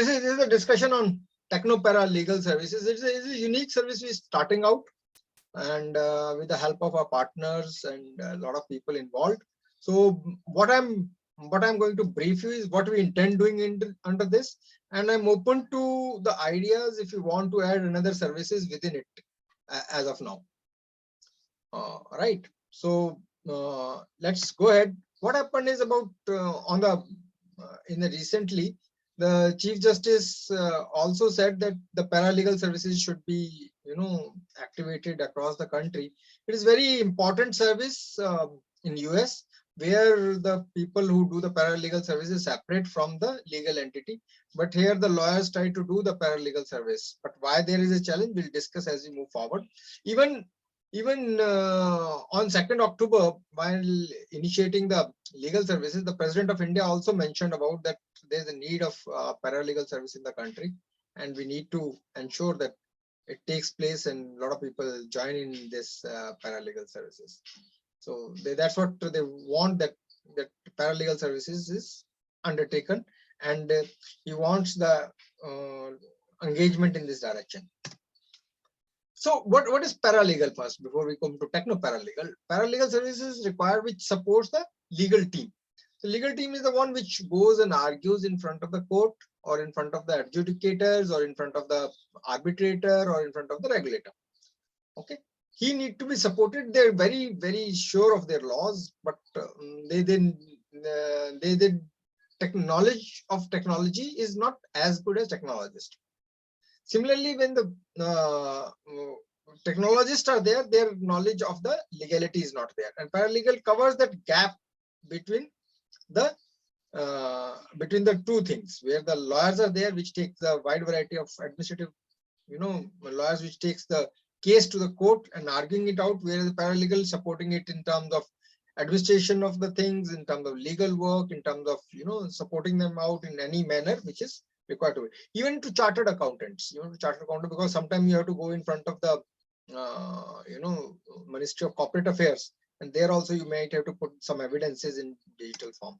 this is a discussion on Technopara Legal Services. It's a unique service we're starting out, and with the help of our partners and a lot of people involved. So what I'm going to brief you is what we intend doing under this, and I'm open to the ideas if you want to add another services within it as of now. Right. So let's go ahead. What happened is about on the in the recently, the Chief Justice also said that the paralegal services should be, activated across the country. It is very important service in US, where the people who do the paralegal services separate from the legal entity. But here the lawyers try to do the paralegal service. But why there is a challenge, we'll discuss as we move forward. Even on 2nd October, while initiating the legal services, the President of India also mentioned about that there's a need of paralegal service in the country, and we need to ensure that it takes place and a lot of people join in this paralegal services. So that's what they want, that paralegal services is undertaken, and he wants the engagement in this direction. So what is paralegal first, before we come to techno-paralegal? Paralegal services require which supports the legal team. The legal team is the one which goes and argues in front of the court, or in front of the adjudicators, or in front of the arbitrator, or in front of the regulator. Okay, he need to be supported. They're very, very sure of their laws, but knowledge of technology is not as good as technologist. Similarly, when the technologists are there, their knowledge of the legality is not there, and paralegal covers that gap between the two things, where the lawyers are there, which take the wide variety of administrative, lawyers which takes the case to the court and arguing it out, whereas the paralegal supporting it in terms of administration of the things, in terms of legal work, in terms of supporting them out in any manner which is required to it. Even to chartered accountants, because sometimes you have to go in front of the Ministry of Corporate Affairs, and there also you might have to put some evidences in digital form.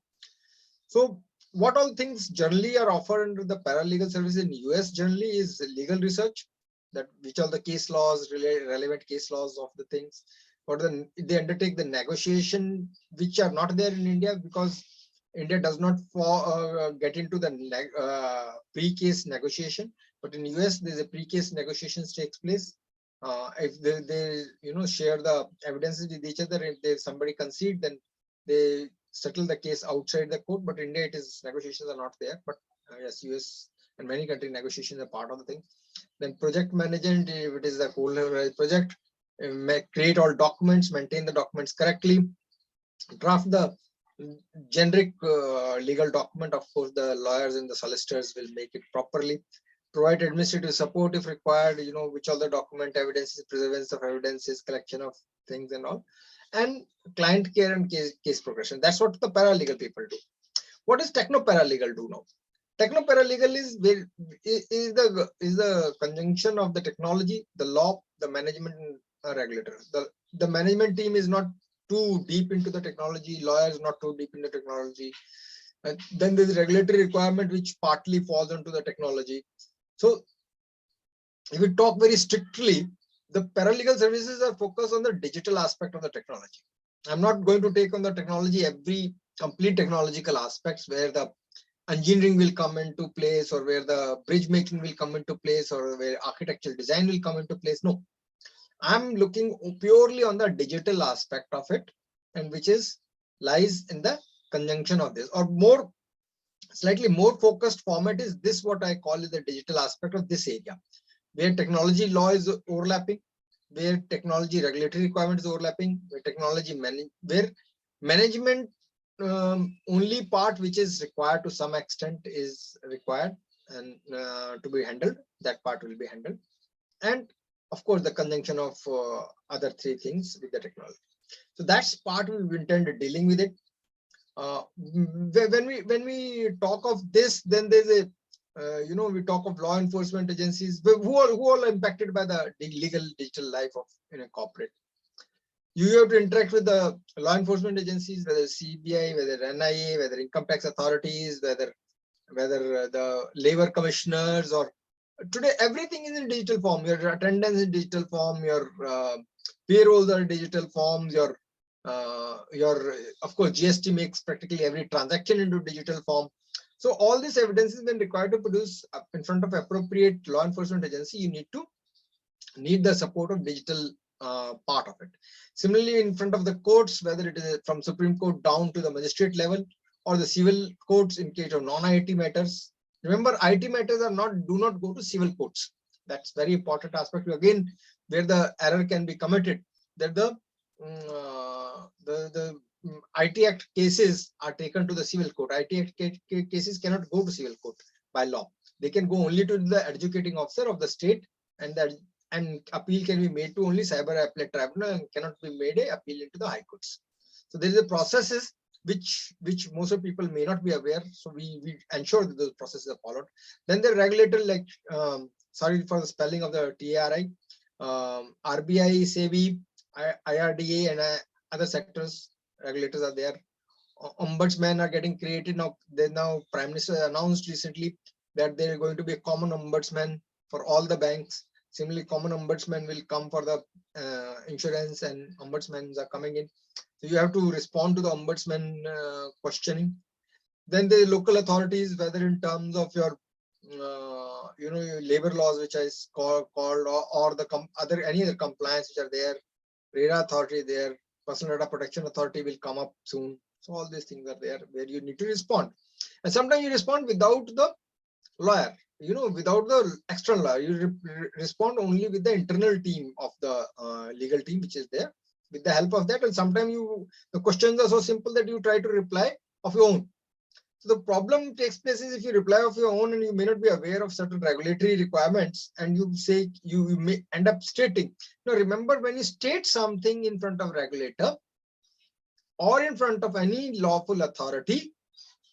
So what all things generally are offered under the paralegal service in US generally is legal research, that which are the case laws, relevant case laws of the things, or they undertake the negotiation, which are not there in India, because India does not get into the pre-case negotiation, but in US there's a pre-case negotiations takes place. If they share the evidences with each other, if somebody concede, then they settle the case outside the court. But India, it is negotiations are not there. But yes, US and many countries negotiations are part of the thing. Then project management, if it is the whole project, create all documents, maintain the documents correctly, draft the generic legal document. Of course, the lawyers and the solicitors will make it properly. Provide administrative support if required, which all the document evidences, preservance of evidences, collection of things and all, and client care and case progression. That's what the paralegal people do. What does techno-paralegal do now? Techno-paralegal is the conjunction of the technology, the law, the management, and regulator. The management team is not too deep into the technology, lawyers not too deep into technology, and then there's regulatory requirement which partly falls into the technology. So if we talk very strictly, the paralegal services are focused on the digital aspect of the technology. I'm not going to take on the technology, every complete technological aspects, where the engineering will come into place, or where the bridge making will come into place, or where architectural design will come into place. No, I'm looking purely on the digital aspect of it, and which lies in the conjunction of this, or slightly more focused format is this, what I call is the digital aspect of this area, where technology law is overlapping, where technology regulatory requirement is overlapping, where technology where management only part which is required to some extent is required and to be handled, that part will be handled, and of course the conjunction of other three things with the technology. So that's part we intended dealing with it. When we talk of this, then there's a we talk of law enforcement agencies who all are impacted by the legal digital life of corporate. You have to interact with the law enforcement agencies, whether CBI, whether NIA, whether income tax authorities, whether whether the labor commissioners or today everything is in digital form. Your attendance is digital form, your payrolls are digital forms, your of course GST makes practically every transaction into digital form. So all this evidence is when required to produce in front of appropriate law enforcement agency, you need the support of digital part of it. Similarly, in front of the courts, whether it is from Supreme Court down to the magistrate level or the civil courts in case of non-IT matters. Remember, IT matters do not go to civil courts. That's very important aspect. Again, where the error can be committed, that the IT Act cases are taken to the civil court. IT Act cases cannot go to civil court by law. They can go only to the adjudicating officer of the state, and appeal can be made to only Cyber Appellate Tribunal and cannot be made a appeal into the high courts. So there is a processes which most of people may not be aware. So we ensure that those processes are followed. Then the regulator, like sorry for the spelling of the TARI, RBI, SEBI, IRDA, and other sectors regulators are there. Ombudsmen are getting created now. Prime Minister announced recently that there are going to be a common ombudsman for all the banks. Similarly, common ombudsman will come for the insurance, and ombudsmen are coming in. So you have to respond to the ombudsman questioning. Then the local authorities, whether in terms of your your labor laws, which is called or the any other compliance which are there, RERA authority there, Personal Data Protection Authority will come up soon. So all these things are there where you need to respond. And sometimes you respond without the lawyer, without the external lawyer. You respond only with the internal team of the legal team, which is there, with the help of that. And sometimes the questions are so simple that you try to reply of your own. So the problem takes place is if you reply of your own and you may not be aware of certain regulatory requirements, and you may end up stating. Now remember, when you state something in front of regulator or in front of any lawful authority,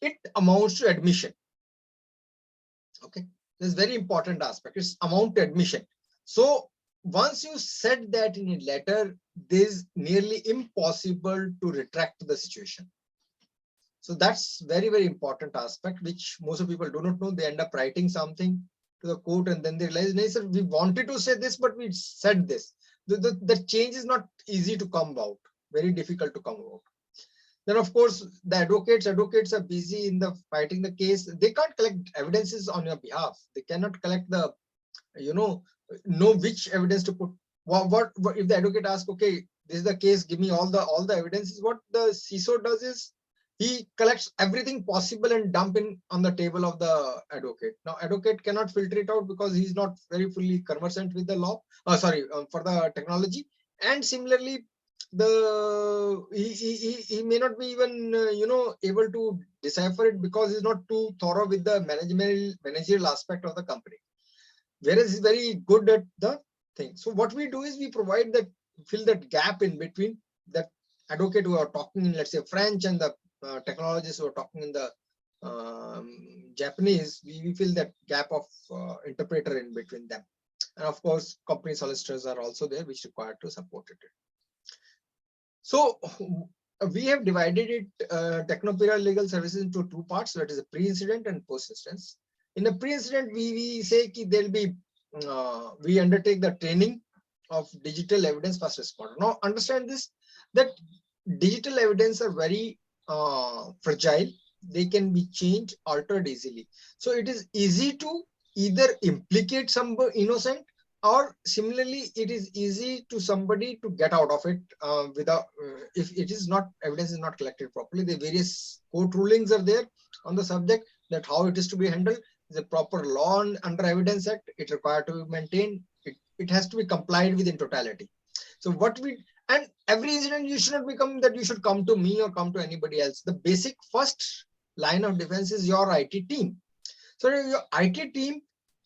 it amounts to admission. Okay, this is very important aspect. It's amount to admission. So once you said that in a letter, it is nearly impossible to retract the situation. So that's very, very important aspect, which most of people do not know. They end up writing something to the court and then they realize, no, sir, we wanted to say this, but we said this. The change is not easy to come about, very difficult to come about. Then, of course, the advocates are busy in the fighting the case. They can't collect evidences on your behalf. They cannot collect the, know which evidence to put. What if the advocate asks, okay, this is the case, give me all the evidences. What the CISO does is he collects everything possible and dump in on the table of the advocate. Now, advocate cannot filter it out because he's not very fully conversant with the law. For the technology. And similarly, he may not be even able to decipher it because he's not too thorough with the managerial aspect of the company, whereas he's very good at the thing. So what we do is we provide that, fill that gap in between that advocate who are talking in, let's say, French, and the technologists who are talking in the Japanese. We fill that gap of interpreter in between them. And of course, company solicitors are also there, which required to support it. So we have divided it, Technopira Legal Services, into two parts. That is a pre-incident and post-incident. In the pre-incident, we say that there'll be, we undertake the training of digital evidence first responder. Now understand this, that digital evidence are very fragile. They can be changed, altered easily. So it is easy to either implicate some innocent, or similarly, it is easy to somebody to get out of it without, if it is not, evidence is not collected properly. The various court rulings are there on the subject, that how it is to be handled. The proper law under Evidence Act, it required to be maintained. It has to be complied with in totality. So and every incident, you should not become that you should come to me or come to anybody else. The basic first line of defense is your IT team. So your IT team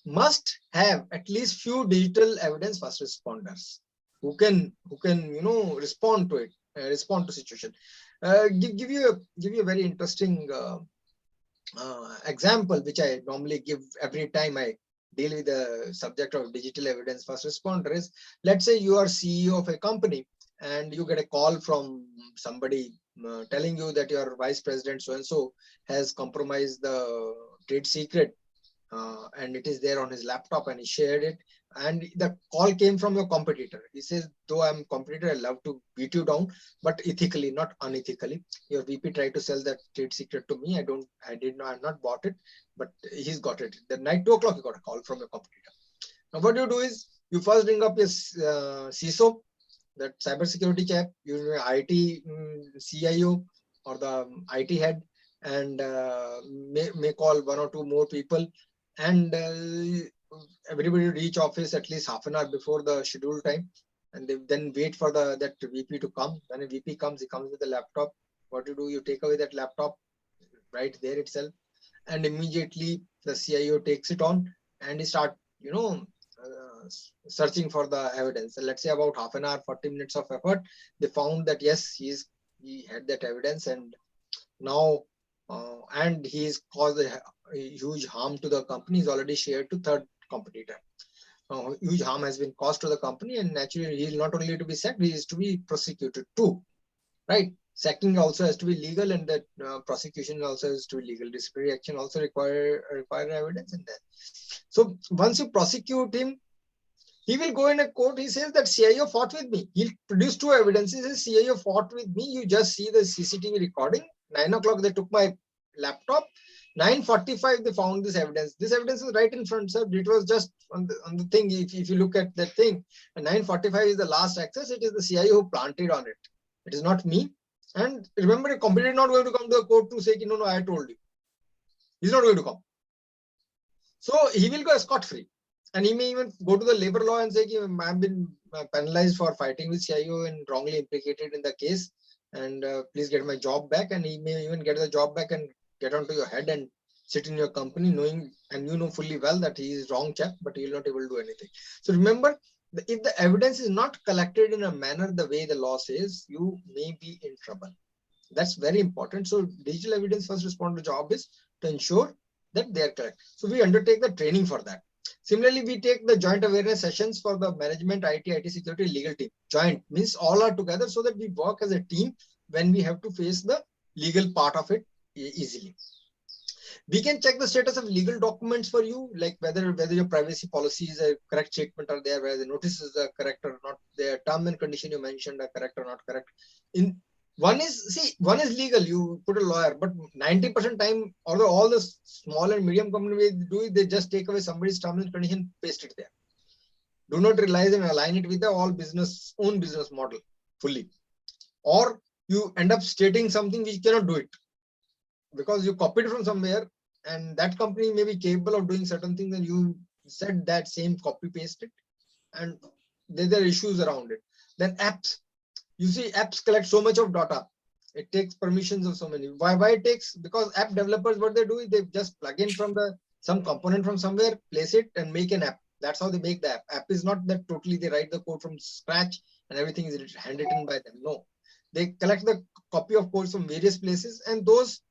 must have at least few digital evidence first responders who can respond to it, respond to situation. Give you a very interesting example, which I normally give every time I deal with the subject of digital evidence first responder. Is, let's say you are CEO of a company and you get a call from somebody telling you that your vice president so and so has compromised the trade secret, and it is there on his laptop, and he shared it. And the call came from your competitor. He says, though I'm competitor, I love to beat you down, but ethically, not unethically. Your VP tried to sell that trade secret to me. I've not bought it, but he's got it. The night 2 o'clock, he got a call from your competitor. Now, what you do is you first ring up your CISO, that cybersecurity chap, you IT CIO or the IT head, and may call 1 or 2 more people, and everybody reach office at least half an hour before the scheduled time, and they then wait for that VP to come. When a VP comes, he comes with a laptop. What you do, you take away that laptop right there itself, and immediately the CIO takes it on and he start, searching for the evidence. And let's say about half an hour, 40 minutes of effort, they found that yes, he had that evidence, and now and he's caused a huge harm to the company. He's already shared to third competitor. Huge harm has been caused to the company, and naturally he's not only to be sacked, he is to be prosecuted too, right? Sacking also has to be legal, and that prosecution also has to be legal. Disciplinary action also require evidence in that. So once you prosecute him, he will go in a court. He says that CIO fought with me. He'll produce 2 evidences. He says CIO fought with me. You just see the CCTV recording. 9 o'clock they took my laptop. 9:45 they found this evidence. This evidence is right in front, sir. It was just on the thing. If you look at that thing, and 9:45 is the last access. It is the CIO who planted on it. It is not me. And remember, a competitor is not going to come to the court to say, no, I told you. He's not going to come. So he will go scot-free. And he may even go to the labor law and say, I've been penalized for fighting with CIO and wrongly implicated in the case, and please get my job back. And he may even get the job back and get onto your head and sit in your company, knowing, and you know fully well that he is wrong chap, but he will not able to do anything. So remember, if the evidence is not collected in a manner the way the law says, you may be in trouble. That's very important. So digital evidence first responder job is to ensure that they are correct. So we undertake the training for that. Similarly, we take the joint awareness sessions for the management, IT security, legal team. Joint means all are together so that we work as a team when we have to face the legal part of it easily. We can check the status of legal documents for you, like whether your privacy policies are correct statement are there, whether the notices are correct or not, their term and condition you mentioned are correct or not correct. One is legal, you put a lawyer, but 90% time, although all the small and medium companies do it, they just take away somebody's terms and condition, paste it there. Do not realize and align it with the own business model fully. Or you end up stating something which cannot do it because you copied from somewhere, and that company may be capable of doing certain things, and you said that same copy paste it, and there are issues around it. Then apps. You see, apps collect so much of data. It takes permissions of so many. Why it takes? Because app developers, what they do is they just plug in from some component from somewhere, place it, and make an app. That's how they make the app. App is not that totally they write the code from scratch and everything is handwritten by them. No, they collect the copy of codes from various places, and those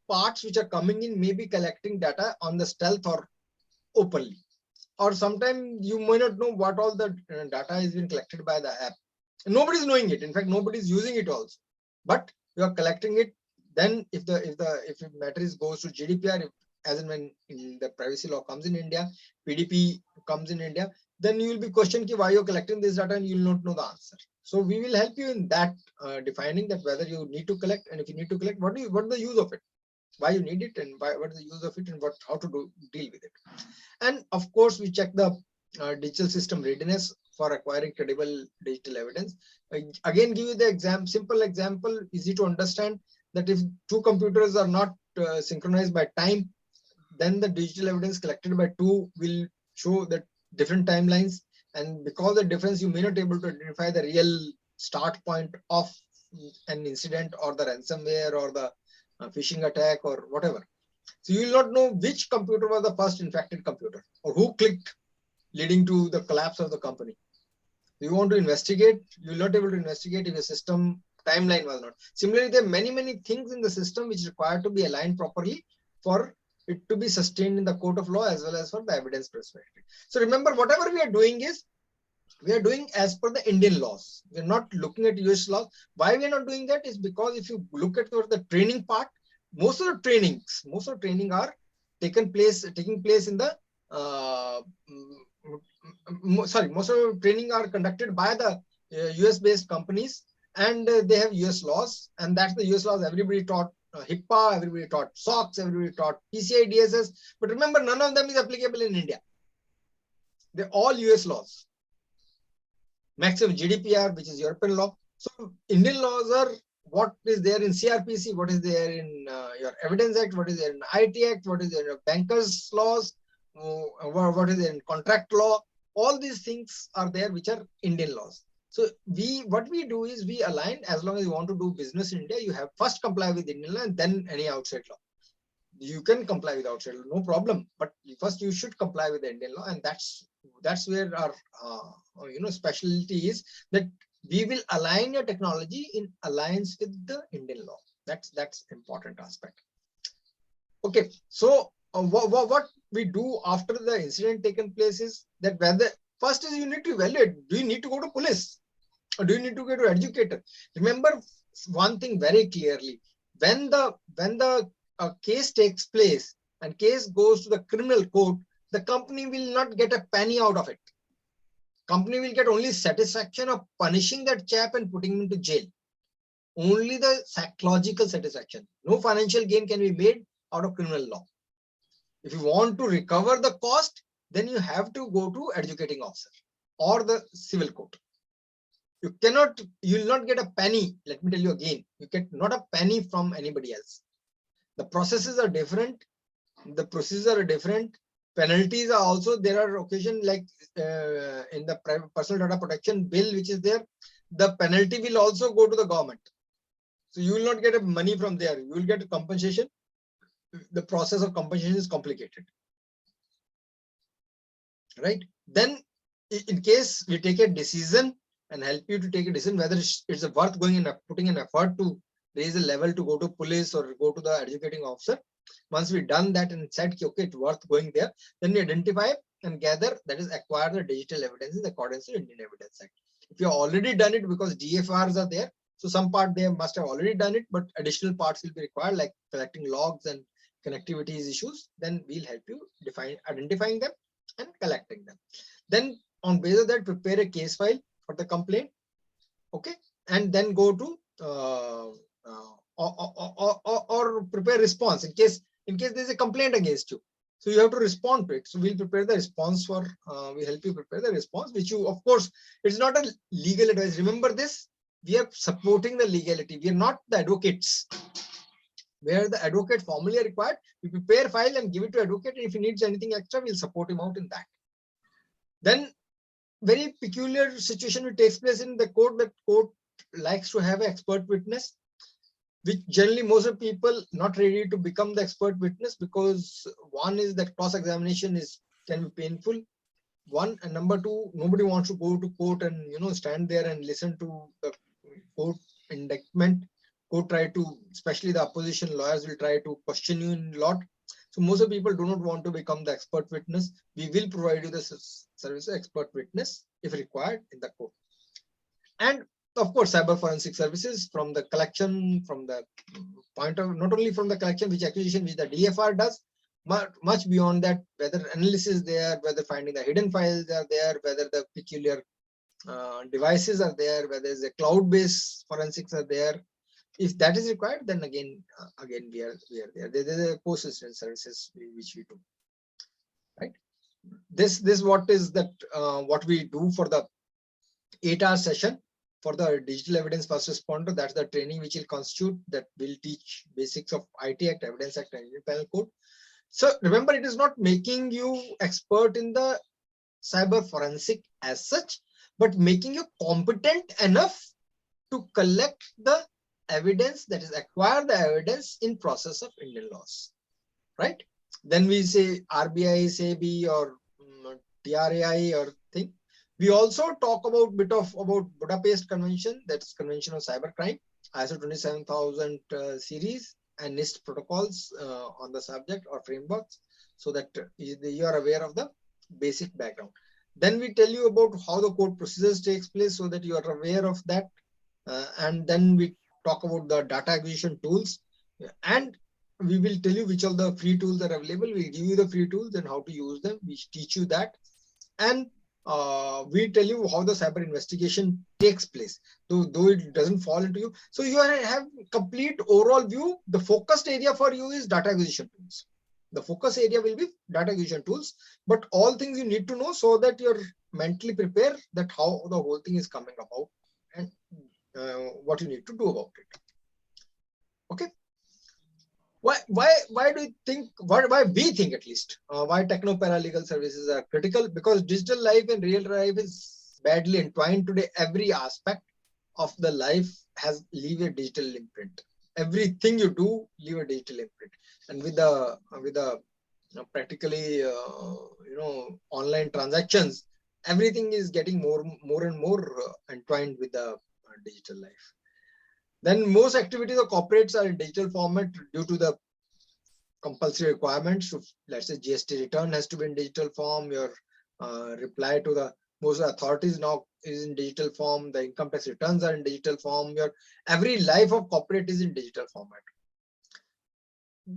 parts which are coming in may be collecting data on the stealth or openly. Or sometimes you may not know what all the data has been collected by the app. Nobody's knowing it. In fact, nobody's using it also. But you are collecting it. Then if the matter goes to GDPR, as and when the privacy law comes in India, PDP comes in India, then you will be questioned why you're collecting this data, and you will not know the answer. So we will help you in that, defining that whether you need to collect, and if you need to collect, what is the use of it, why you need it, and what is the use of it, and how to deal with it. And of course, we check the digital system readiness for acquiring credible digital evidence. Again, give you the simple example, easy to understand, that if 2 computers are not synchronized by time, then the digital evidence collected by 2 will show that different timelines. And because of the difference, you may not be able to identify the real start point of an incident, or the ransomware, or the phishing attack, or whatever. So you will not know which computer was the first infected computer, or who clicked, leading to the collapse of the company. You want to investigate, you will not be able to investigate if the system timeline was not. Similarly, there are many things in the system which require to be aligned properly for it to be sustained in the court of law, as well as for the evidence perspective. So remember, whatever we are doing is, we are doing as per the Indian laws. We are not looking at US laws. Why we are not doing that is because if you look at the training part, most of the training are taking place in the most of the training are conducted by the US based companies, and they have US laws, and that's the US laws everybody taught. HIPAA, everybody taught SOX, everybody taught PCI DSS, but remember, none of them is applicable in India. They're all US laws. Maximum GDPR, which is European law. So Indian laws are what is there in CRPC, what is there in your Evidence Act, what is there in IT Act, what is there in bankers laws, what is there in contract law. All these things are there, which are Indian laws. So what we do is we align. As long as you want to do business in India, you have first comply with Indian law and then any outside law. You can comply with outside law, no problem. But first you should comply with the Indian law, and that's where our specialty is, that we will align your technology in alliance with the Indian law. That's important aspect. Okay, so what we do after the incident taken place is that whether first is you need to evaluate. Do you need to go to police, or do you need to go to educator? Remember one thing very clearly: when the case takes place and case goes to the criminal court, the company will not get a penny out of it. Company will get only satisfaction of punishing that chap and putting him into jail. Only the psychological satisfaction. No financial gain can be made out of criminal law. If you want to recover the cost, then you have to go to educating officer or the civil court. You will not get a penny. Let me tell you again, you get not a penny from anybody else. The processes are different. The procedures are different. Penalties are also, there are occasions like in the personal data protection bill, which is there, the penalty will also go to the government. So you will not get money from there. You will get a compensation. The process of compensation is complicated. Right? Then in case we take a decision and help you to take a decision, whether it's worth going and putting an effort to raise a level to go to police or go to the educating officer. Once we've done that and said, okay, it's worth going there, then we identify and gather, that is acquire the digital evidence in accordance to Indian Evidence Act. If you have already done it, because DFRs are there, so some part they must have already done it, but additional parts will be required, like collecting logs and connectivity issues, then we'll help you identifying them and collecting them. Then on basis of that, prepare a case file for the complaint, okay, and then go to or prepare response in case there's a complaint against you. So you have to respond to it. So we'll prepare the response for, we help you prepare the response, which you, of course, it's not a legal advice. Remember this, we are supporting the legality. We are not the advocates. Where the advocate formally are required, we prepare file and give it to advocate. And if he needs anything extra, we'll support him out in that. Then very peculiar situation which takes place in the court, that court likes to have an expert witness, which generally most of people not ready to become the expert witness, because one is that cross examination can be painful. One, and number two, nobody wants to go to court and stand there and listen to the court indictment. Court try to, especially the opposition lawyers will try to question you in a lot. So most of people do not want to become the expert witness. We will provide you the service of expert witness if required in the court. And of course, cyber forensic services from the collection, from the point of not only from the collection, which acquisition, which the DFR does, much beyond that, whether analysis is there, whether finding the hidden files are there, whether the peculiar devices are there, whether the cloud-based forensics are there. If that is required, then again we are there. There are post-incident services which we do. Right. This what is that what we do for the 8-hour session for the digital evidence first responder. That's the training which will constitute, that will teach basics of IT Act, Evidence Act, and Indian Penal Code. So remember, it is not making you expert in the cyber forensic as such, but making you competent enough to collect the evidence, that is acquire the evidence in process of Indian laws, right? Then we say RBI, SEBI, or TRAI or thing. We also talk about about Budapest Convention, that's Convention of Cybercrime, ISO 27000 series, and NIST protocols on the subject or frameworks, so that you are aware of the basic background. Then we tell you about how the court procedures takes place, so that you are aware of that. And then we talk about the data acquisition tools. And we will tell you which of the free tools are available. We'll give you the free tools and how to use them. We teach you that. And we tell you how the cyber investigation takes place, though it doesn't fall into you. So you have complete overall view. The focused area for you is data acquisition tools. The focus area will be data acquisition tools, but all things you need to know so that you're mentally prepared that how the whole thing is coming about and what you need to do about it. Okay. Why do you think, why we think at least, why techno-paralegal services are critical? Because digital life and real life is badly entwined today. Every aspect of the life has leave a digital imprint. Everything you do leave a digital imprint. And with the practically online transactions, everything is getting more and more entwined with the digital life. Then most activities of corporates are in digital format due to the compulsory requirements. So let's say GST return has to be in digital form. Your reply to the most authorities now is in digital form. The income tax returns are in digital form. Your every life of corporate is in digital format.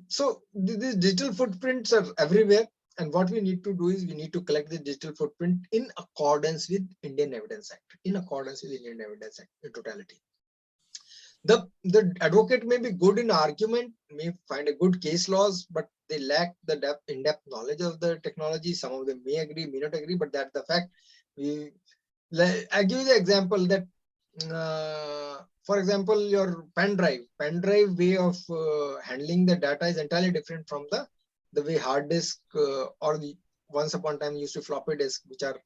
So these digital footprints are everywhere. And what we need to do is we need to collect the digital footprint in accordance with Indian Evidence Act, in accordance with Indian Evidence Act in totality. The advocate may be good in argument, may find a good case laws, but they lack the in-depth knowledge of the technology. Some of them may agree, may not agree, but that's the fact. I give you the example that, for example, your pen drive way of handling the data is entirely different from the way hard disk or the once upon a time used to floppy disk, which are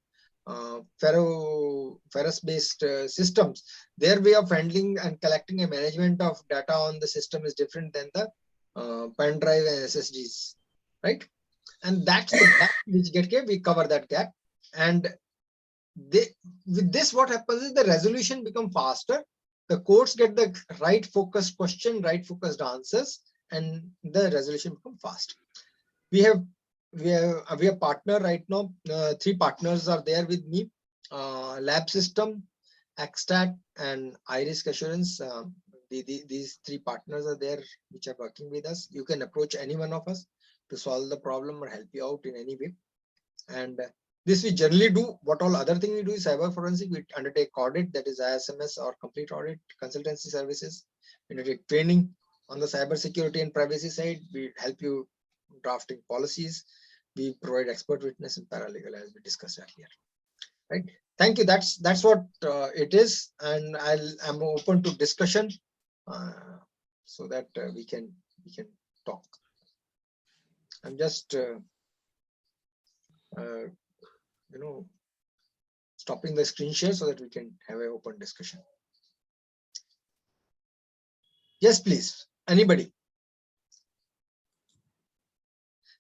ferrous based systems. Their way of handling and collecting and management of data on the system is different than the pen drive and SSDs, right? And that's the gap which we cover that gap. And with this, what happens is the resolution become faster. The courts get the right focused question, right focused answers, and the resolution become fast. We have partner right now. 3 partners are there with me: Lab System, Axstat, and iRisk Assurance. These 3 partners are there which are working with us. You can approach any one of us to solve the problem or help you out in any way. And this we generally do. What all other thing we do is cyber forensic. We undertake audit, that is ISMS or complete audit, consultancy services. We undertake training on the cyber security and privacy side. We help you drafting policies. We provide expert witness and paralegal, as we discussed earlier. Right? Thank you. That's what it is, and I'm open to discussion so that we can talk. I'm just stopping the screen share so that we can have an open discussion. Yes, please. Anybody?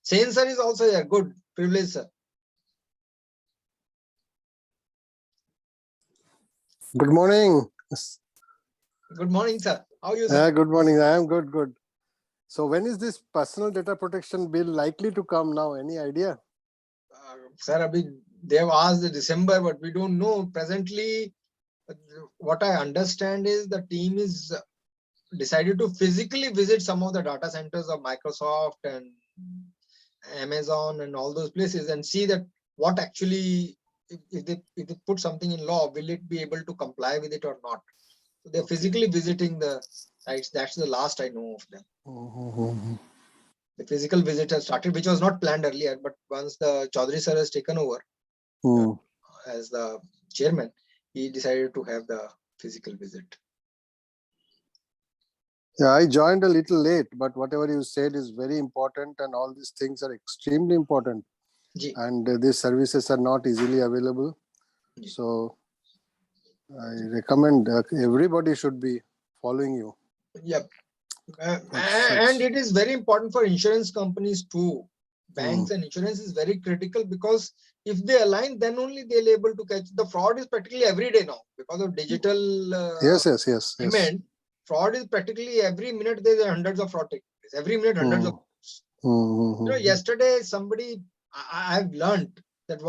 Sain sir is also here. Good. Privilege, sir. Good morning. Good morning, sir. How are you, sir? Good morning. I am good. So when is this personal data protection bill likely to come now? Any idea? Sir, they have asked the December, but we don't know. Presently, what I understand is the team is decided to physically visit some of the data centers of Microsoft and Amazon and all those places and see that what actually, if they put something in law, will it be able to comply with it or not? So they're physically visiting the sites. That's the last I know of them. The physical visit has started, which was not planned earlier, but once the Chaudhary sir has taken over as the chairman, he decided to have the physical visit. Yeah, I joined a little late, but whatever you said is very important, and all these things are extremely important. And these services are not easily available. So I recommend everybody should be following you. Yep. And it is very important for insurance companies too. Banks and insurance is very critical, because if they align, then only they'll be able to catch. The fraud is practically every day now because of digital payment. Fraud is practically every minute. There's hundreds of fraud taking place. Every minute, hundreds of. Yesterday somebody, I've learned that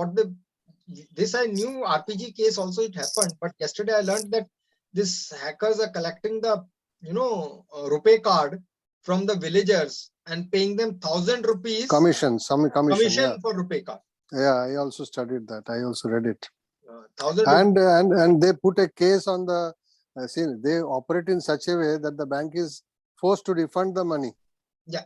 this I knew RPG case also it happened, but yesterday I learned that this hackers are collecting the RuPay card from the villagers and paying them 1,000 rupees Commission, commission for RuPay card. Yeah, I also studied that. I also read it. 1,000 And they put a case on the see, they operate in such a way that the bank is forced to refund the money. Yeah.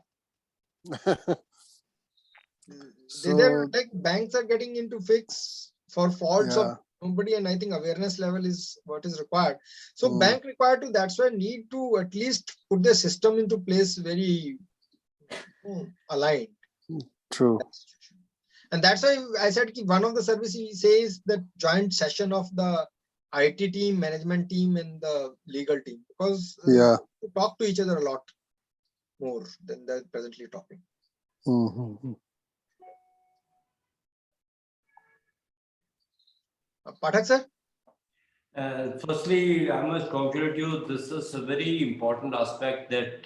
So They're like banks are getting into fix for faults yeah. of nobody, and I think awareness level is what is required. So Mm. bank required to, that's why need to at least put the system into place very aligned. True. And that's why I said one of the services says the joint session of the IT team, management team, and the legal team, because Yeah. they talk to each other a lot more than they're presently talking. Mm-hmm. Pathak sir? Firstly, I must congratulate you. This is a very important aspect that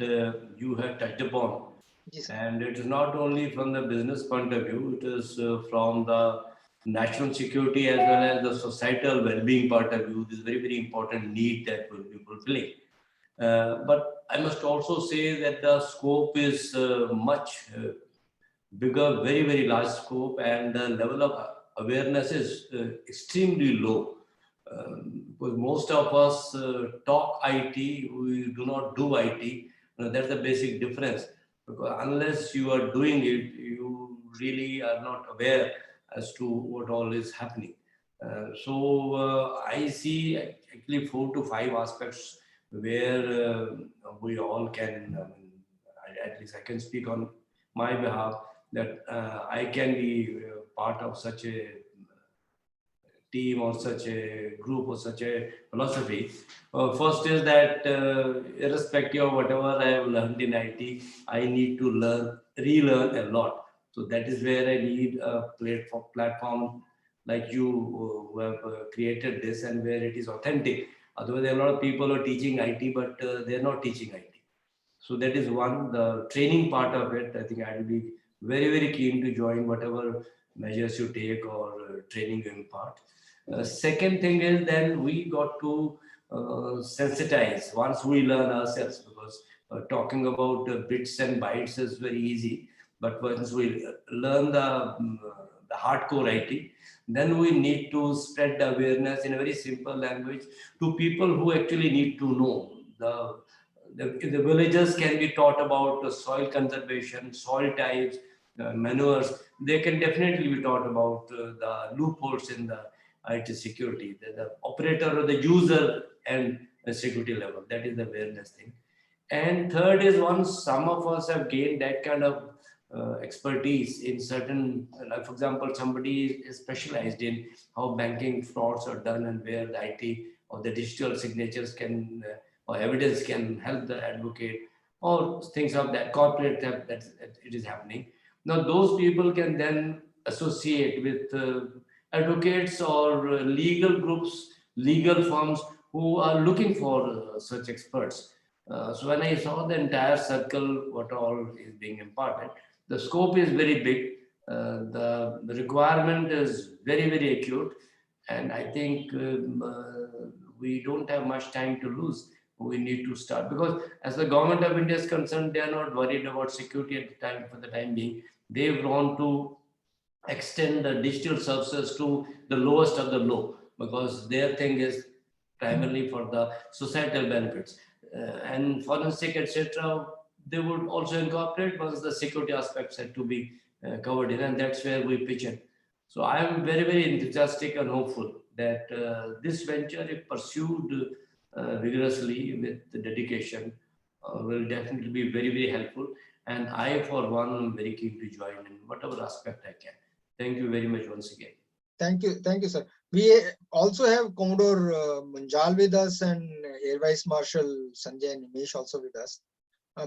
you have touched upon. Yes. And it is not only from the business point of view, it is from the national security as well as the societal well-being point of view. This is very, very important need that will be fulfilling. But I must also say that the scope is much bigger, very, very large scope, and the level of awareness is extremely low. Because most of us talk IT, we do not do IT. That's the basic difference. Because unless you are doing it, you really are not aware as to what all is happening. So I see actually 4 to 5 aspects where we all can, at least I can speak on my behalf, that I can be part of such a team or such a group or such a philosophy. First is that irrespective of whatever I have learned in IT, I need to relearn a lot. So that is where I need a platform like you who have created this, and where it is authentic. Otherwise, there are a lot of people who are teaching IT, but they're not teaching IT. So that is one, the training part of it. I think I will be very, very keen to join whatever measures you take or training you impart. Second thing is then we got to sensitize once we learn ourselves, because talking about bits and bytes is very easy. But once we learn the hardcore IT, then we need to spread the awareness in a very simple language to people who actually need to know. The villagers can be taught about soil conservation, soil types, manures. They can definitely be taught about the loopholes in the IT security, the operator or the user and security level. That is the awareness thing. And third is, once some of us have gained that kind of expertise in certain, like for example, somebody is specialized in how banking frauds are done and where the IT or the digital signatures can or evidence can help the advocate, or things of that corporate that it is happening. Now those people can then associate with advocates or legal groups, legal firms who are looking for such experts. So when I saw the entire circle, what all is being imparted, the scope is very big. The requirement is very, very acute. And I think we don't have much time to lose. We need to start, because as the government of India is concerned, they are not worried about security at the time. For the time being, they want to extend the digital services to the lowest of the low, because their thing is primarily for the societal benefits. And forensic, etc., they would also incorporate once the security aspects had to be covered in, and that's where we pitch in. So I am very, very enthusiastic and hopeful that this venture, if pursued rigorously with the dedication, will definitely be very, very helpful. And I, for one, am very keen to join in whatever aspect I can. Thank you very much once again. Thank you, sir. We also have Commodore Munjal with us, and Air Vice Marshal Sanjay and Nimesh also with us.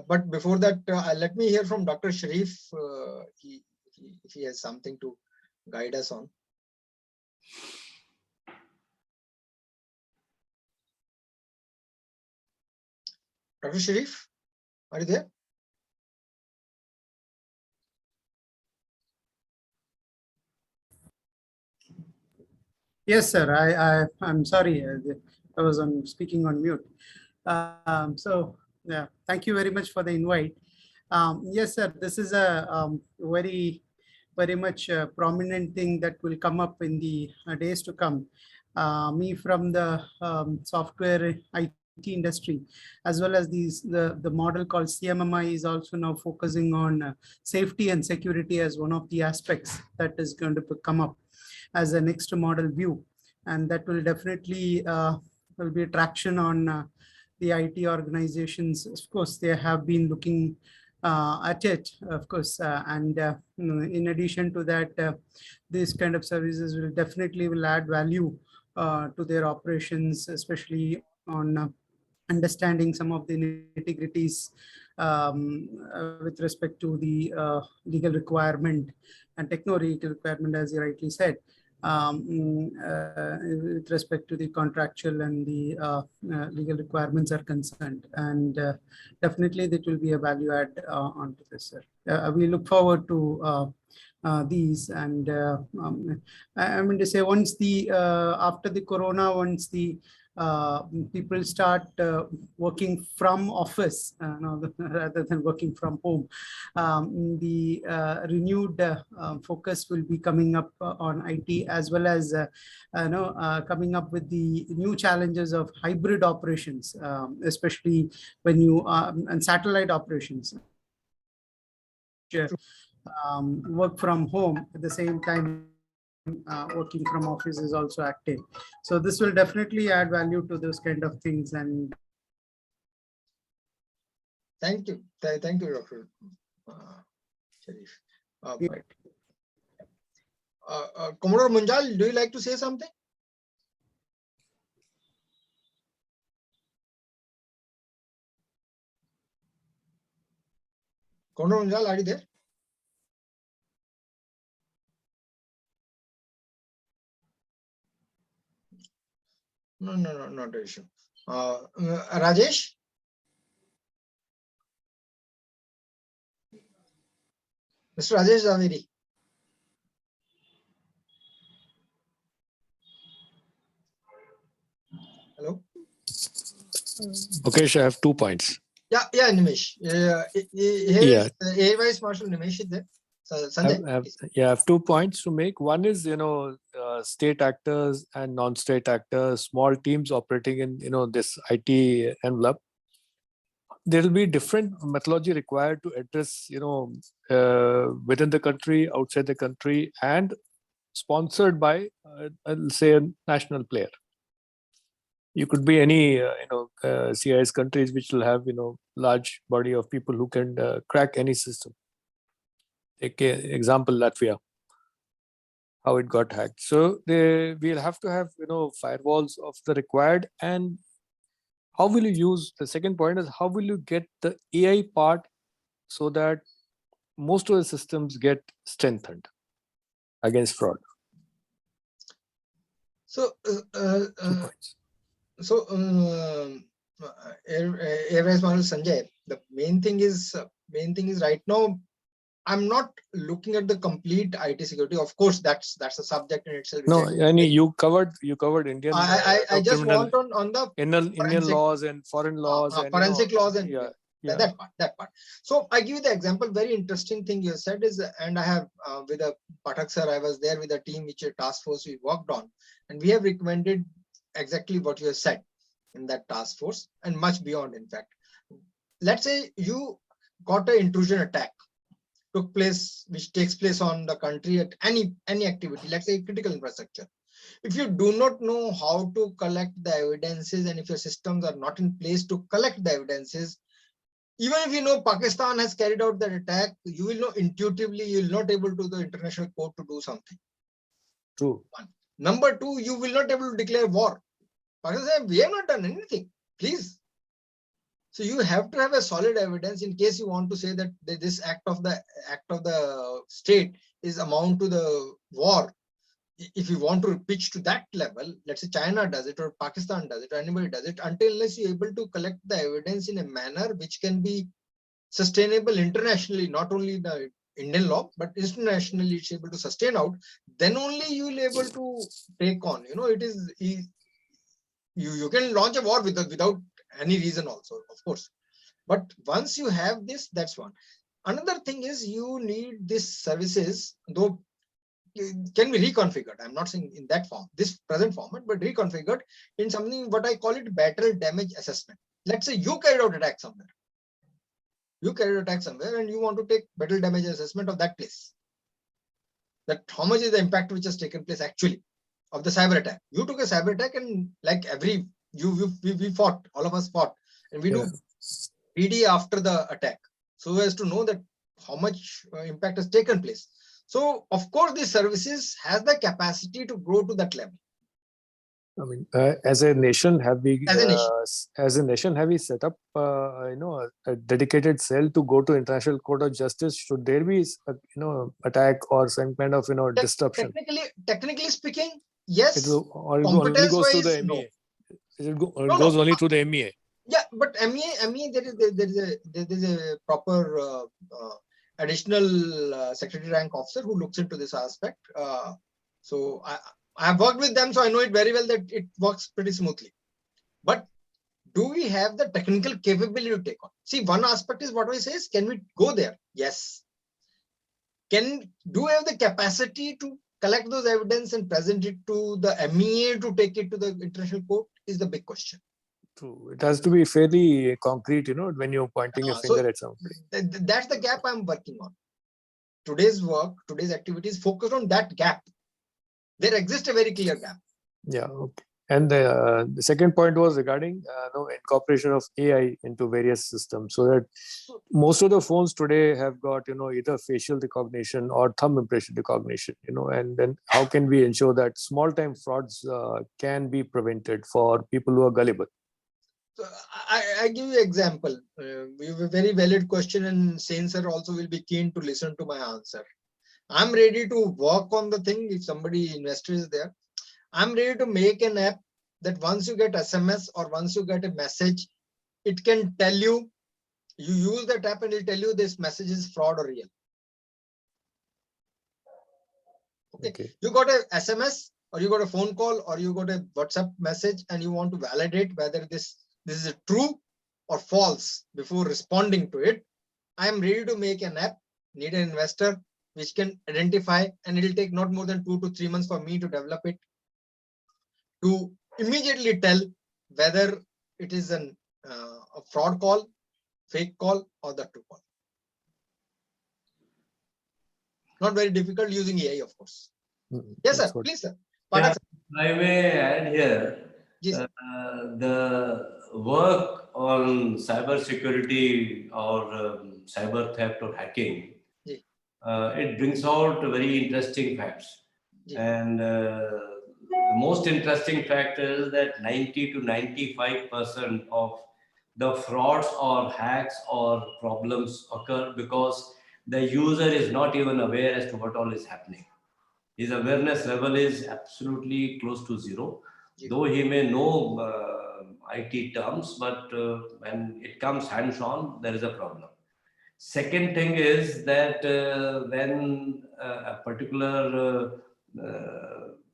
But before that, let me hear from Dr. Sharif if he has something to guide us on. Dr. Sharif, are you there? Yes, sir. I'm sorry. I was speaking on mute. So Yeah, thank you very much for the invite. Yes, sir, this is a very much prominent thing that will come up in the days to come. Me from the software IT industry, as well as the model called CMMI is also now focusing on safety and security as one of the aspects that is going to come up as a next model view, and that will definitely will be traction on the IT organizations. Of course, they have been looking at it, of course, and in addition to that, these kind of services will definitely will add value to their operations, especially on understanding some of the nitty-gritties with respect to the legal requirement and techno-legal requirement, as you rightly said, with respect to the contractual and the legal requirements are concerned. And definitely that will be a value add onto this, sir. We look forward to these, and I mean to say, once the after the corona, once the people start working from office no, rather than working from home, the renewed focus will be coming up on IT, as well as coming up with the new challenges of hybrid operations, especially when you and satellite operations. Work from home at the same time working from office is also active. So this will definitely add value to those kind of things. And thank you, thank you, Dr. Sharif. Commodore Munjal, do you like to say something? Commodore Munjal, are you there? No, not an issue. Rajesh? Mr. Rajesh Zaveri. Hello? Okay, so I have 2 points. Yeah, Nimesh. Here Air Vice Marshal Nimesh is there. Sanjay, I have 2 points to make. One is, state actors and non-state actors, small teams operating in, this IT envelope. There will be different methodology required to address, within the country, outside the country, and sponsored by, I'll say, a national player. You could be any, CIS countries which will have, large body of people who can crack any system. Take example, Latvia, how it got hacked. So we'll have to have, firewalls of the required. And how will you use, the second point is, how will you get the AI part so that most of the systems get strengthened against fraud? So, 2 points. So, Air Vice Marshal Sanjay, the main thing is right now, I'm not looking at the complete IT security. Of course, that's a subject in itself. No, you covered Indian. I just want on the Indian laws and foreign laws and forensic laws and yeah. that part. So I give you the example. Very interesting thing you said is, and I have with a Pathak sir, I was there with a team which a task force we worked on, and we have recommended exactly what you have said in that task force and much beyond. In fact, let's say you got an intrusion attack took place, which takes place on the country at any activity, let's say critical infrastructure. If you do not know how to collect the evidences, and if your systems are not in place to collect the evidences, even if you know Pakistan has carried out that attack, you will know intuitively you will not able to the international court to do something. True. One. Number two, you will not able to declare war. Pakistan, we have not done anything. Please. So you have to have a solid evidence in case you want to say that this act of the state is amount to the war. If you want to pitch to that level, let's say China does it or Pakistan does it or anybody does it, unless you're able to collect the evidence in a manner which can be sustainable internationally, not only the Indian law, but internationally it's able to sustain out, then only you will able to take on. It is you can launch a war without any reason also, of course. But once you have this, that's one. Another thing is you need these services, though can be reconfigured. I'm not saying in that form, this present format, but reconfigured in something what I call it battle damage assessment. Let's say you carried out attack somewhere. You carried out attack somewhere and you want to take battle damage assessment of that place. That how much is the impact which has taken place actually of the cyber attack. You took a cyber attack and like we fought, all of us fought, and we do PD after the attack, so as to know that how much impact has taken place. So of course these services has the capacity to grow to that level. I mean, as a nation, have we have we set up a dedicated cell to go to International Court of Justice? Should there be attack or some kind of disruption? Technically speaking, yes. Or it only goes through the MEA. It goes only through the MEA. Yeah, but MEA there is a proper additional secretary rank officer who looks into this aspect. So I have worked with them, so I know it very well that it works pretty smoothly. But do we have the technical capability to take on? See, one aspect is what we say is, can we go there? Yes. Do we have the capacity to collect those evidence and present it to the MEA to take it to the international court is the big question. True. It has to be fairly concrete, when you're pointing a finger at somebody. That's the gap I'm working on. Today's work, today's activities focused on that gap. There exists a very clear gap. Yeah, okay. And the second point was regarding incorporation of AI into various systems, so that most of the phones today have got either facial recognition or thumb impression recognition, and then how can we ensure that small time frauds can be prevented for people who are gullible? So I give you an example. We have a very valid question, and Sen sir also will be keen to listen to my answer. I'm ready to work on the thing. If somebody investor is there, I'm ready to make an app that once you get SMS or once you get a message, it can tell you, you use that app and it'll tell you this message is fraud or real. Okay. You got a SMS or you got a phone call or you got a WhatsApp message and you want to validate whether this is a true or false before responding to it. I am ready to make an app, need an investor which can identify, and it will take not more than 2 to 3 months for me to develop it, to immediately tell whether it is a fraud call, fake call, or the true call. Not very difficult using AI, of course. Yes, sir. Please, sir. Yeah, I may add here, the work on cyber security or cyber theft or hacking, it brings out very interesting facts. And the most interesting fact is that 90 to 95% of the frauds or hacks or problems occur because the user is not even aware as to what all is happening. His awareness level is absolutely close to zero, though he may know IT terms, but when it comes hands-on, there is a problem. Second thing is that when a particular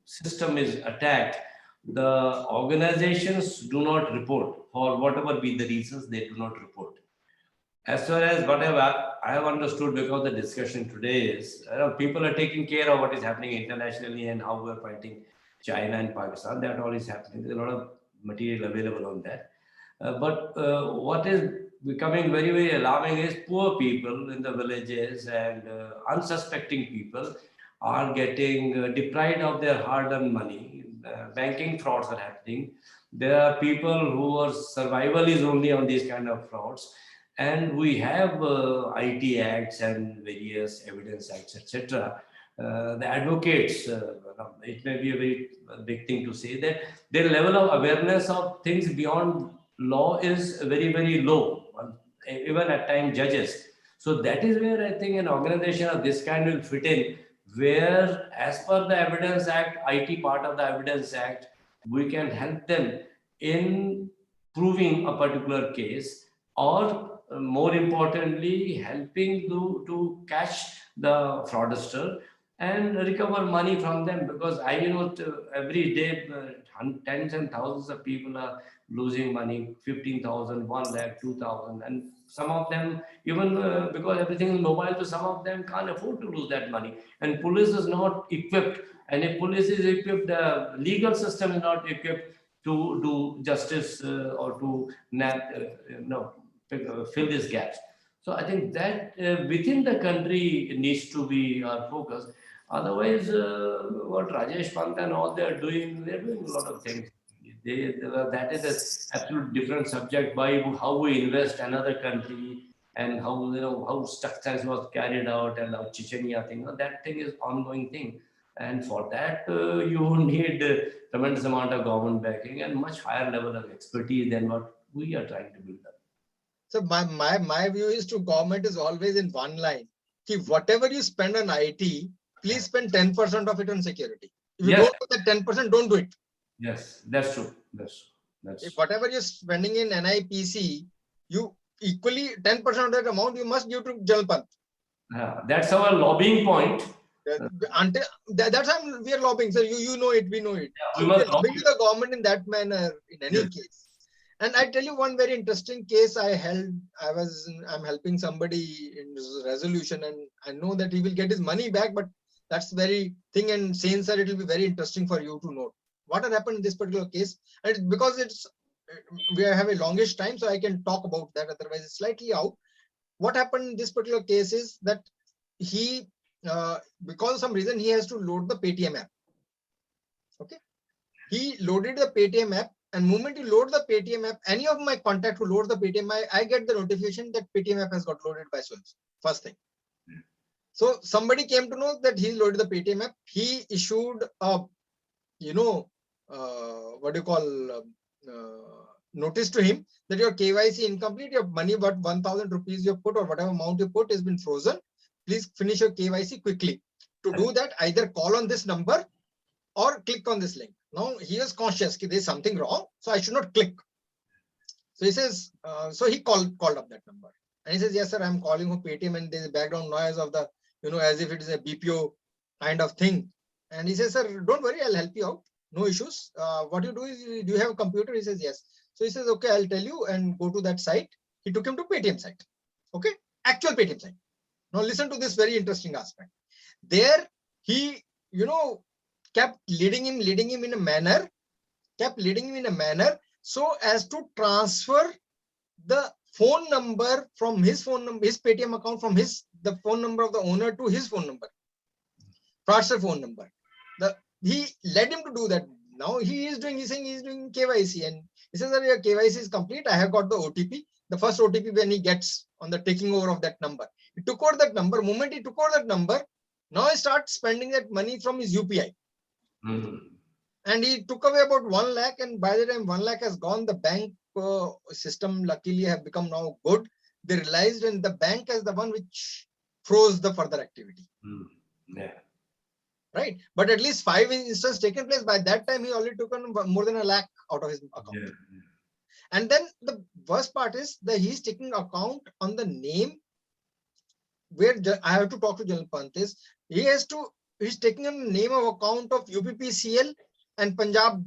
system is attacked, the organizations do not report, for whatever be the reasons, they do not report. As far as whatever I have understood, because the discussion today is, people are taking care of what is happening internationally and how we are fighting China and Pakistan. That all is happening. There's a lot of material available on that. But what is becoming very, very alarming is poor people in the villages and unsuspecting people are getting deprived of their hard-earned money. Banking frauds are happening. There are people whose survival is only on these kind of frauds. And we have IT acts and various evidence acts, etc. The advocates, it may be a very big thing to say that their level of awareness of things beyond law is very, very low, even at times judges. So that is where I think an organization of this kind will fit in, where as per the Evidence Act, IT part of the Evidence Act, we can help them in proving a particular case, or more importantly, helping to catch the fraudster and recover money from them, because I know every day tens and thousands of people are losing money, 15,000, 1 lakh, 2,000, and some of them even because everything is mobile, so some of them can't afford to lose that money. And police is not equipped, and if police is equipped, the legal system is not equipped to do justice or to fill these gaps. So I think that within the country needs to be our focus. Otherwise, what Rajesh Pant and all they're doing a lot of things. That is an absolute different subject. By how we invest another country and how how structures was carried out and how Chechnya thing. That thing is ongoing thing, and for that you need tremendous amount of government backing and much higher level of expertise than what we are trying to build up. So my view is to government is always in one line. Ki whatever you spend on IT, please spend 10% of it on security. If you Yes. don't do that 10%, don't do it. Yes, that's true. If whatever you're spending in NIPC, you equally 10% of that amount you must give to General Pant. That's our lobbying point. Until that's how we are lobbying. So you know it, we know it. Yeah, So we are lobbying to the government in that manner in any case. And I tell you one very interesting case I held. I'm helping somebody in this resolution, and I know that he will get his money back, but that's very thing. And saying, sir, it will be very interesting for you to know what had happened in this particular case. And because we have a longish time, so I can talk about that. Otherwise, it's slightly out. What happened in this particular case is that he, because of some reason, he has to load the Paytm app. Okay, he loaded the Paytm app. And moment you load the Paytm app, any of my contact who load the Paytm, I get the notification that Paytm app has got loaded by so first thing. So somebody came to know that he loaded the Paytm app. He issued a, what do you call, notice to him that your KYC incomplete, your money but 1,000 rupees you put or whatever amount you put has been frozen. Please finish your KYC quickly. To do that, either call on this number or click on this link. Now he is conscious that there's something wrong, so I should not click. So he says, so he called up that number, and he says, yes, sir, I'm calling for Paytm, and there's a background noise of the, as if it is a BPO kind of thing. And he says, sir, don't worry, I'll help you out. No issues. What you do is, do you have a computer? He says, yes. So he says, okay, I'll tell you, and go to that site. He took him to Paytm site. Okay, actual Paytm site. Now listen to this very interesting aspect. There he, kept leading him in a manner, so as to transfer the phone number from his phone number, his Paytm account from the phone number of the owner to his phone number, fraudster phone number. He led him to do that. Now he's saying he's doing KYC, and he says that your KYC is complete. I have got the OTP. The first OTP when he gets on the taking over of that number. He took over that number. Moment he took over that number, now he starts spending that money from his UPI. And he took away about 1 lakh, and by the time 1 lakh has gone, the bank system luckily have become now good. They realized, and the bank is the one which froze the further activity. Yeah. Right, but at least 5 instances taken place. By that time, he already took on more than 1 lakh out of his account. Yeah. And then the worst part is that he's taking account on the name where I have to talk to General Pant is he's taking a name of account of UPPCL and Punjab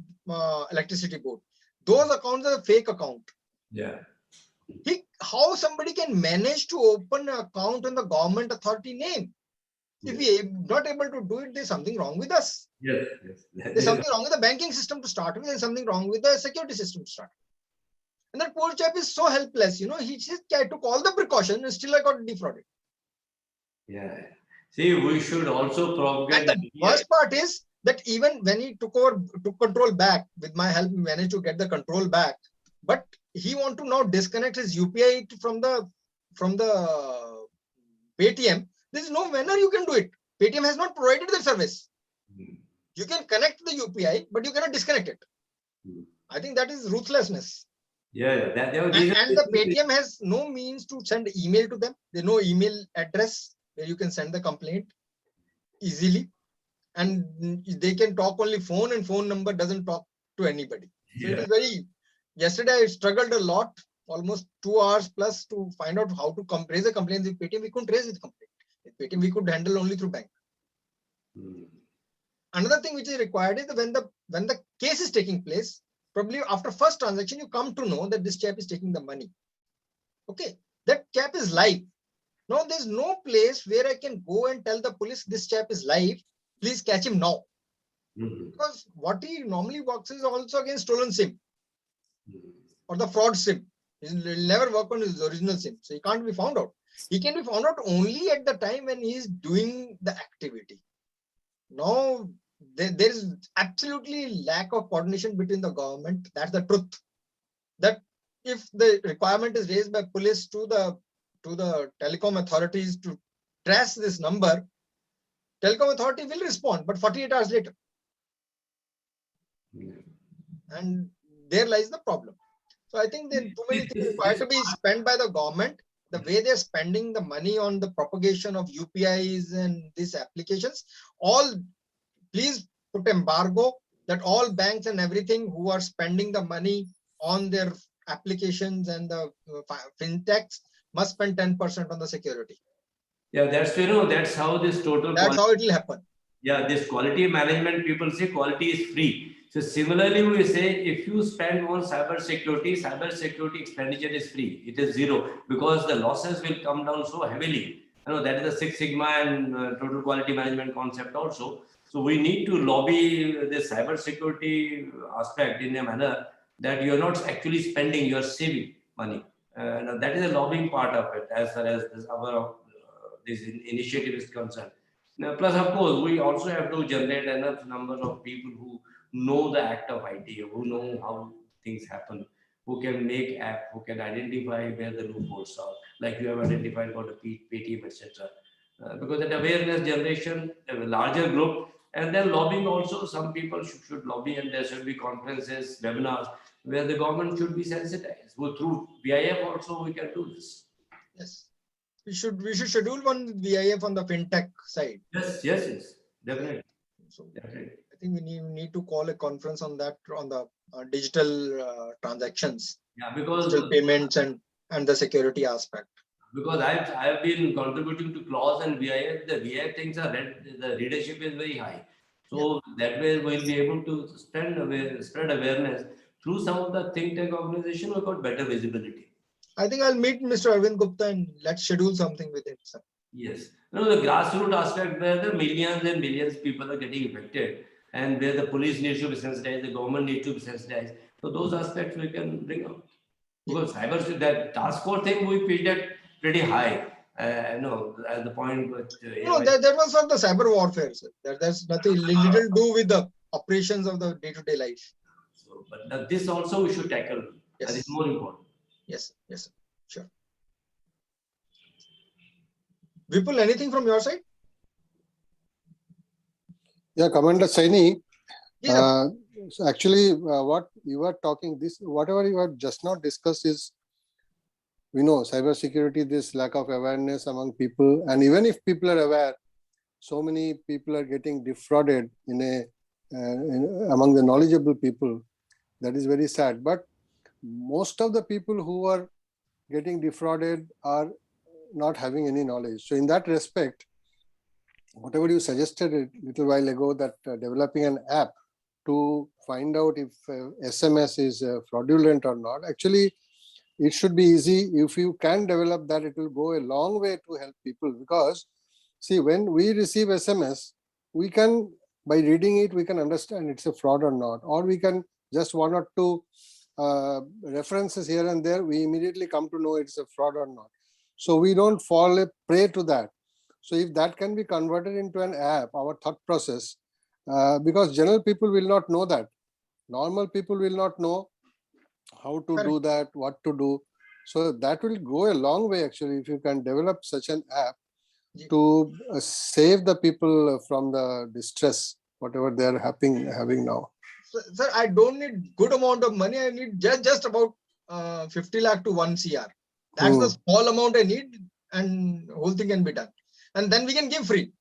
Electricity Board. Those accounts are a fake account. Yeah. How somebody can manage to open an account on the government authority name? If we are not able to do it, there's something wrong with us. Yes. There's something wrong with the banking system to start with, and something wrong with the security system to start with. And that poor chap is so helpless. He just took all the precautions and still I got defrauded. Yeah. See, we should also propagate. And the worst part is that even when he took control back, with my help, he managed to get the control back. But he want to now disconnect his UPI from the Paytm. There is no manner you can do it. Paytm has not provided the service. You can connect the UPI, but you cannot disconnect it. I think that is ruthlessness. Yeah. And the Paytm has no means to send email to them. There's no email address where you can send the complaint easily. And they can talk only phone, and phone number doesn't talk to anybody. So it is yesterday I struggled a lot, almost 2 hours plus to find out how to raise a complaint with Paytm. We couldn't raise the complaint. With Paytm, we could handle only through bank. Hmm. Another thing which is required is when the case is taking place, probably after first transaction, you come to know that this chap is taking the money. Okay, that chap is live. Now there's no place where I can go and tell the police this chap is live, please catch him now. Hmm. Because what he normally works is also against stolen SIM Hmm. or the fraud SIM. He'll never work on his original SIM, so he can't be found out. He can be found out only at the time when he is doing the activity. Now there is absolutely lack of coordination between the government. That's the truth. That if the requirement is raised by police to the telecom authorities to trace this number, telecom authority will respond, but 48 hours later. Yeah. And there lies the problem. So I think then too many things required to be spent by the government. The way they're spending the money on the propagation of UPIs and these applications, all please put embargo that all banks and everything who are spending the money on their applications and the fintechs must spend 10% on the security. Yeah, that's how this total. That's how it will happen. Yeah, this quality management, people say quality is free. So similarly, we say if you spend on cyber security expenditure is free. It is zero because the losses will come down so heavily. That is the Six Sigma and total quality management concept also. So we need to lobby this cyber security aspect in a manner that you are not actually spending, you are saving money. That is a lobbying part of it as far as this initiative is concerned. Now, plus, of course, we also have to generate enough number of people who know the act of IT, who know how things happen, who can make app, who can identify where the loopholes are, like you have identified about the Paytm, etc. Because that awareness generation, a larger group, and then lobbying also, some people should lobby, and there should be conferences, webinars, where the government should be sensitized. So through VIF also, we can do this. Yes. We should schedule one VIF on the fintech side. Yes, definitely. So Definitely. I think we need to call a conference on that, on the digital transactions, Yeah, because digital payments and the security aspect. Because I've been contributing to clause and VIF. The VIF things are the readership is very high. So that way we'll be able to spread awareness through some of the think tank organization. We've got better visibility. I think I'll meet Mr. Arvind Gupta and let's schedule something with him, sir. Yes. The grassroots aspect where the millions and millions of people are getting affected and where the police needs to be sensitized, the government needs to be sensitized. So those aspects we can bring up. Because cyber, that task force thing, we pitched it pretty high. At the point. But, no, that was for the cyber warfare, sir. That's nothing little to do with the operations of the day-to-day life. So, but this also we should tackle. Yes. That is more important. Yes, sure. Vipul, anything from your side? Yeah, Commander Saini. Yeah. So actually, what you are talking, whatever you have just now discussed is, we know cybersecurity, this lack of awareness among people, and even if people are aware, so many people are getting defrauded among the knowledgeable people. That is very sad. But most of the people who are getting defrauded are not having any knowledge. So in that respect, whatever you suggested a little while ago, that developing an app to find out if SMS is fraudulent or not, actually it should be easy. If you can develop that, it will go a long way to help people. Because see, when we receive SMS, we can, by reading it, we can understand it's a fraud or not, or we can just one or two references here and there, we immediately come to know it's a fraud or not. So we don't fall a prey to that. So if that can be converted into an app, our thought process, because general people will not know that. Normal people will not know how to do that, what to do. So that will go a long way actually if you can develop such an app to save the people from the distress, whatever they are having now. Sir, I don't need good amount of money. I need just about 50 lakh to 1 CR. That's the small amount I need, and whole thing can be done. And then we can give free.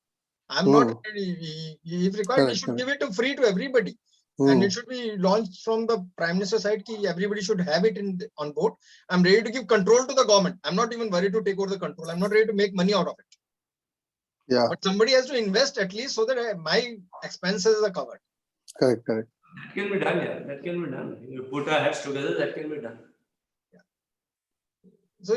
I'm not, if required, we should give it free to everybody. And it should be launched from the Prime Minister side. Everybody should have it on board. I'm ready to give control to the government. I'm not even worried to take over the control. I'm not ready to make money out of it. Yeah, But somebody has to invest at least so that my expenses are covered. correct, correct. That can be done, yeah. That can be done. You put our heads together, that can be done. So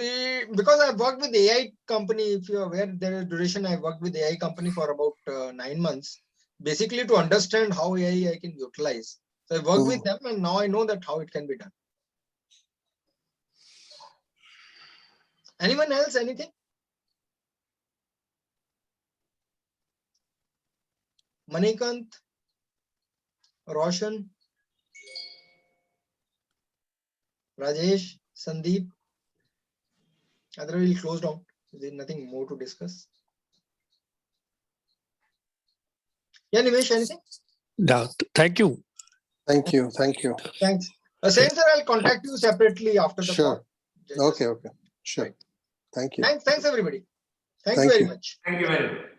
because I've worked with AI company, if you're aware, there is duration, I worked with AI company for about 9 months, basically to understand how AI I can utilize. So I worked with them and now I know that how it can be done. Anyone else, anything? Manikant, Roshan, Rajesh, Sandeep. Otherwise, we'll close down. There's nothing more to discuss. Yeah, Nimesh, anything? Yeah, thank you. Thank you. Thank you. Thanks. Same sir, I'll contact you separately after the Sure. call. Just- Okay, okay. Sure. Right. Thank you. Thanks everybody. Thank you Thank very you. much. Thank you very much.